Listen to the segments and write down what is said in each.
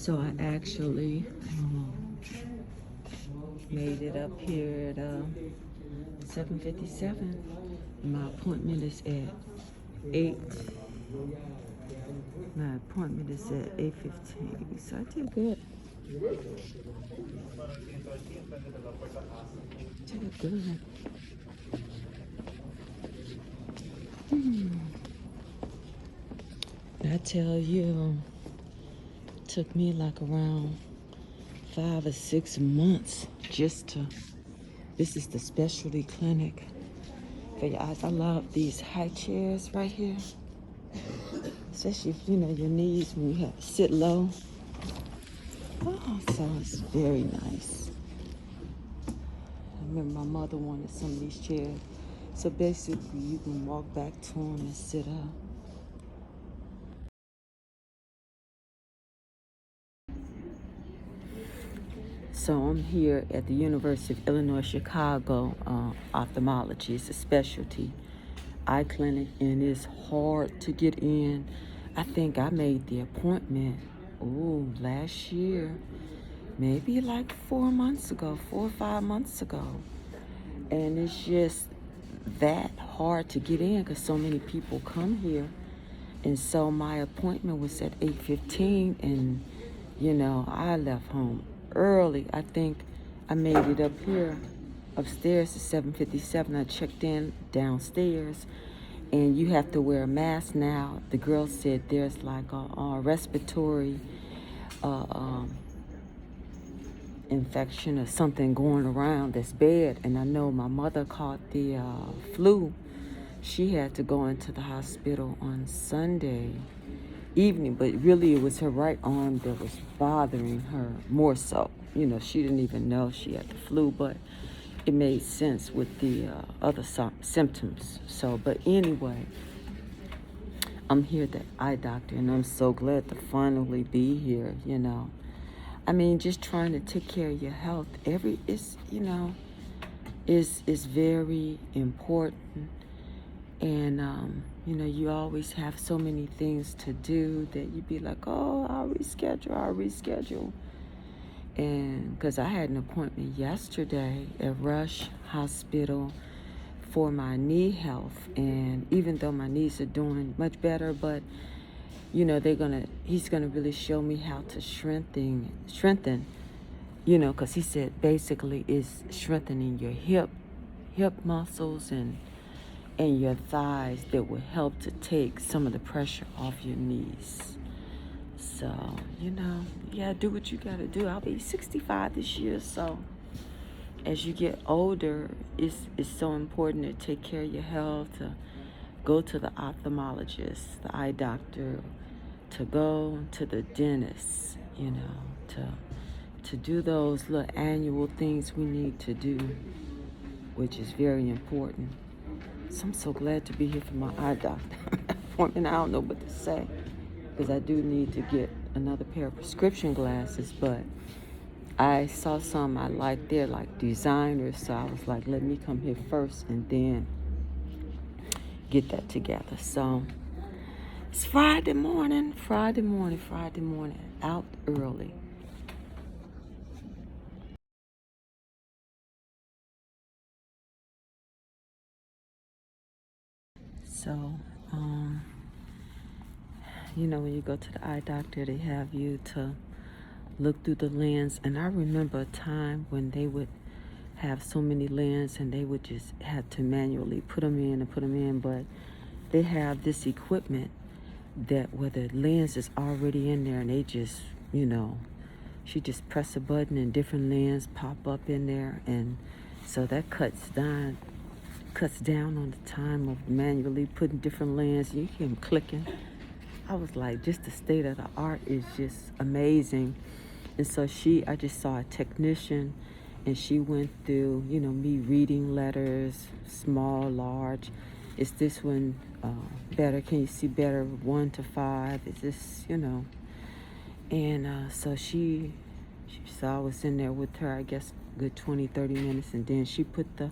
So I actually made it up here at 7:57. My appointment is at 8. My appointment is at 8:15. So I did good. Did good. I tell you, it took me like around 5 or 6 months just to. This is the specialty clinic for your eyes. I love these high chairs right here, especially if your knees when you have to sit low. Oh, so it's very nice. I remember my mother wanted some of these chairs. So basically, you can walk back to them and sit up. So I'm here at the University of Illinois, Chicago, Ophthalmology. It's a specialty eye clinic, and it's hard to get in. I think I made the appointment, last year, maybe like 4 months ago, 4 or 5 months ago. And it's just that hard to get in because so many people come here. And so my appointment was at 8:15, and I left home early. I think I made it up here upstairs at 7:57. I checked in downstairs, and you have to wear a mask now. The girl said there's like a respiratory infection or something going around that's bad. And I know my mother caught the flu. She had to go into the hospital on Sunday evening, but really it was her right arm that was bothering her more so. She didn't even know she had the flu, but it made sense with the other symptoms. So, but anyway, I'm here at the eye doctor, and I'm so glad to finally be here. I mean, just trying to take care of your health. Is very important. And, you always have so many things to do that you'd be like, oh, I'll reschedule. And because I had an appointment yesterday at Rush Hospital for my knee health. And even though my knees are doing much better, but, he's going to really show me how to strengthen, because he said basically it's strengthening your hip muscles and your thighs that will help to take some of the pressure off your knees. So, you gotta do what you gotta do. I'll be 65 this year, so as you get older, it's so important to take care of your health, to go to the ophthalmologist, the eye doctor, to go to the dentist, to do those little annual things we need to do, which is very important. So I'm so glad to be here for my eye doctor appointment. I don't know what to say because I do need to get another pair of prescription glasses, but I saw some I liked there, like designers, so I was like, let me come here first and then get that together. So it's Friday morning, out early. So, when you go to the eye doctor, they have you to look through the lens. And I remember a time when they would have so many lenses and they would just have to manually put them in. But they have this equipment that where the lens is already in there, and they just, she just press a button and different lenses pop up in there. And so that cuts down on the time of manually putting different lenses. You can clicking. I was like, just the state of the art is just amazing. And so I just saw a technician, and she went through, me reading letters, small, large. Is this one better? Can you see better? 1 to 5? Is this, And so so I was in there with her, I guess, good 20, 30 minutes. And then she put the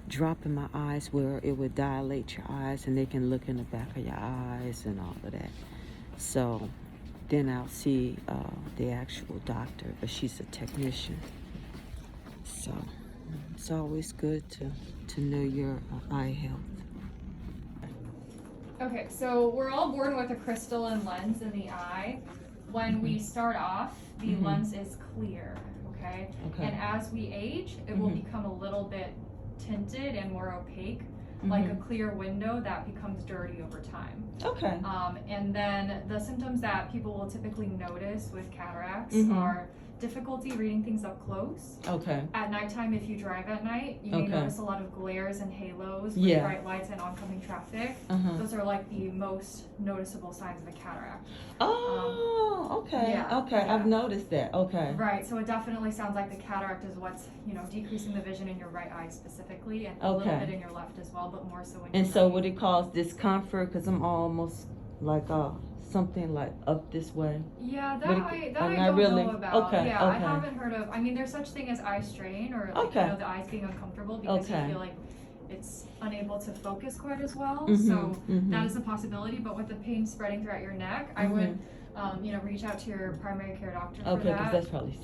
drop in my eyes where it would dilate your eyes, and they can look in the back of your eyes and all of that. So then I'll see the actual doctor, but she's a technician. So it's always good to know your eye health. Okay, so we're all born with a crystalline lens in the eye. When we start off, the lens is clear, okay? And as we age, it will become a little bit tinted and more opaque, like a clear window that becomes dirty over time. Okay. And then the symptoms that people will typically notice with cataracts are difficulty reading things up close. Okay. At nighttime, if you drive at night, you may notice a lot of glares and halos with bright lights and oncoming traffic. Those are like the most noticeable signs of a cataract. Oh, okay. Yeah, okay, I've noticed that. Okay. Right, so it definitely sounds like the cataract is what's, decreasing the vision in your right eye specifically, and a little bit in your left as well, but more so in your And so right. would it cause discomfort? Because I'm almost like something like up this way. Yeah, that I don't know about. Yeah, I haven't heard of. I mean, there's such thing as eye strain, or like the eyes being uncomfortable because you feel like it's unable to focus quite as well. So that is a possibility. But with the pain spreading throughout your neck, I would reach out to your primary care doctor for that. Okay, because that's probably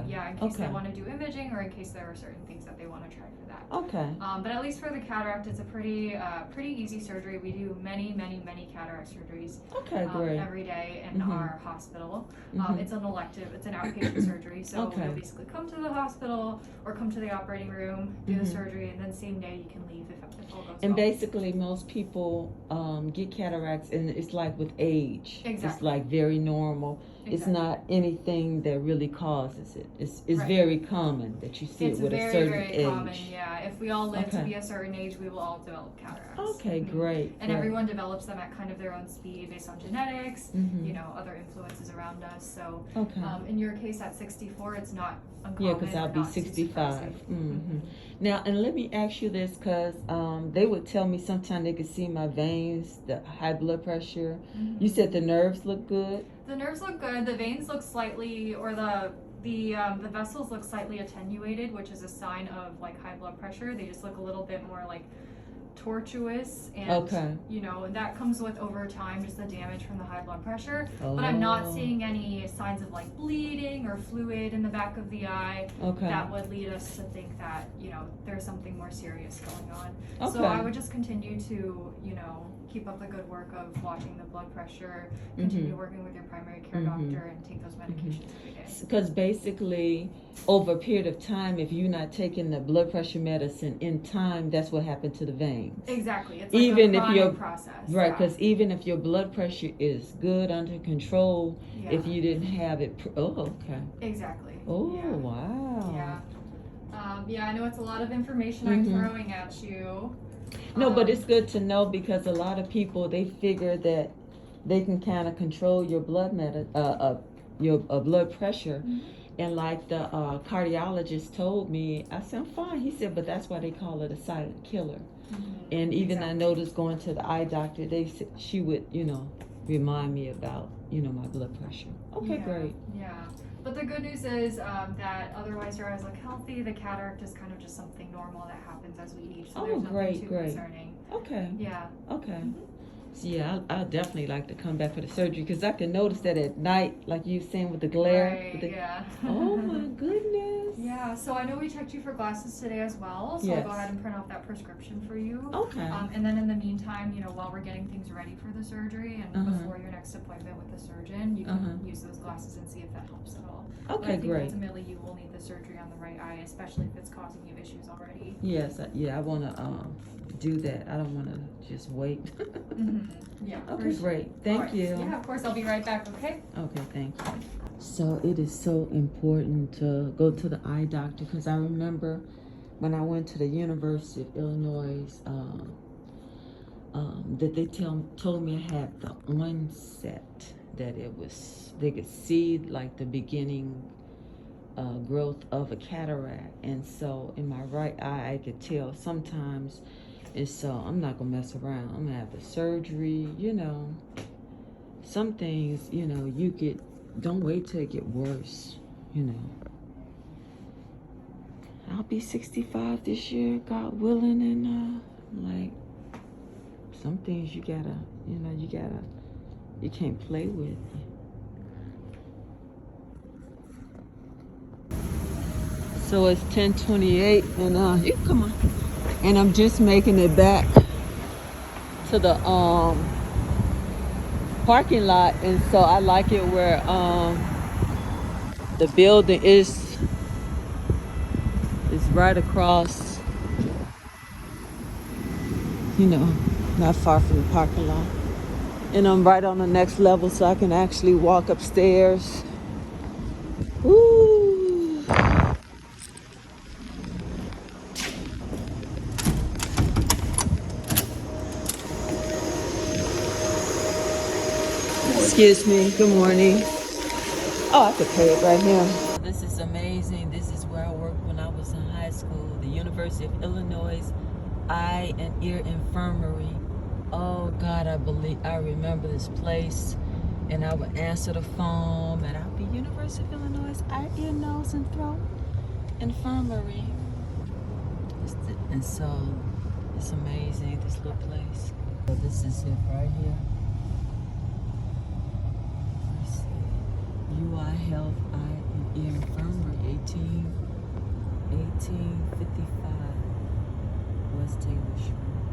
Yeah, in case they want to do imaging, or in case there are certain things that they want to try for that. Okay. But at least for the cataract, it's a pretty easy surgery. We do many cataract surgeries every day in our hospital. It's an elective, it's an outpatient surgery, so you'll basically come to the hospital or come to the operating room, do the surgery, and then same day you can leave if all goes well. And basically most people get cataracts, and it's like with age. Exactly. It's like very normal. It's not anything that really causes it. It's very common that you see it with a certain age. It's very common, yeah. If we all live to be a certain age, we will all develop cataracts. Okay, great. And everyone develops them at kind of their own speed based on genetics, other influences around us. So in your case at 64, it's not uncommon. Yeah, because I'll be 65. Now, and let me ask you this, because they would tell me sometimes they could see my veins, the high blood pressure. You said the nerves look good? The nerves look good. The veins look slightly, or the vessels look slightly attenuated, which is a sign of like high blood pressure. They just look a little bit more like tortuous, and that comes with over time just the damage from the high blood pressure. But I'm not seeing any signs of like bleeding or fluid in the back of the eye that would lead us to think that there's something more serious going on. So I would just continue to keep up the good work of watching the blood pressure, continue working with your primary care doctor, and take those medications every day. Because basically, over a period of time, if you're not taking the blood pressure medicine in time, that's what happened to the veins. Exactly. It's like even a chronic process. Right, because even if your blood pressure is good, under control, if you didn't have it... Exactly. Oh, wow. Yeah, I know it's a lot of information I'm throwing at you. No, but it's good to know, because a lot of people, they figure that they can kind of control your blood blood pressure. And like the cardiologist told me, I said, I'm fine. He said, but that's why they call it a silent killer. And even I noticed going to the eye doctor, she would, remind me about, my blood pressure. Okay, great. Yeah. But the good news is that otherwise your eyes look healthy. The cataract is kind of just something normal that happens as we age. So there's nothing too concerning. Okay. Yeah. Okay. So yeah, I'll definitely like to come back for the surgery, because I can notice that at night, like you were saying with the glare. Right, Oh my goodness. Yeah, so I know we checked you for glasses today as well, so I'll go ahead and print off that prescription for you. Okay. And then in the meantime, while we're getting things ready for the surgery and before your next appointment with the surgeon, you can use those glasses and see if that helps at all. Okay, but I think great. Ultimately, you will need the surgery on the right eye, especially if it's causing you issues already. Yes, I want to do that. I don't want to just wait. Yeah. Okay, great. Thank you. Yeah, of course. I'll be right back, okay? Okay, thank you. So it is so important to go to the eye doctor, because I remember when I went to the University of Illinois, that they told me I had the onset, that they could see like the beginning growth of a cataract. And so in my right eye, I could tell sometimes. And so I'm not going to mess around. I'm going to have the surgery, Some things, don't wait till it get worse, I'll be 65 this year, God willing, and like some things you gotta, you can't play with. So it's 10:28, and you come on. And I'm just making it back to the parking lot, and so I like it where the building is right across, you know, not far from the parking lot. And I'm right on the next level, so I can actually walk upstairs. Woo! Excuse me, good morning. Oh, I could pay it right here. This is amazing. This is where I worked when I was in high school, the University of Illinois Eye and Ear Infirmary. Oh God, I remember this place, and I would answer the phone, and I'd be University of Illinois Eye, Ear, Nose, and Throat Infirmary. And so it's amazing, this little place. So this is it right here. UI Health Eye and Ear Infirmary, 1855 West Taylor Street.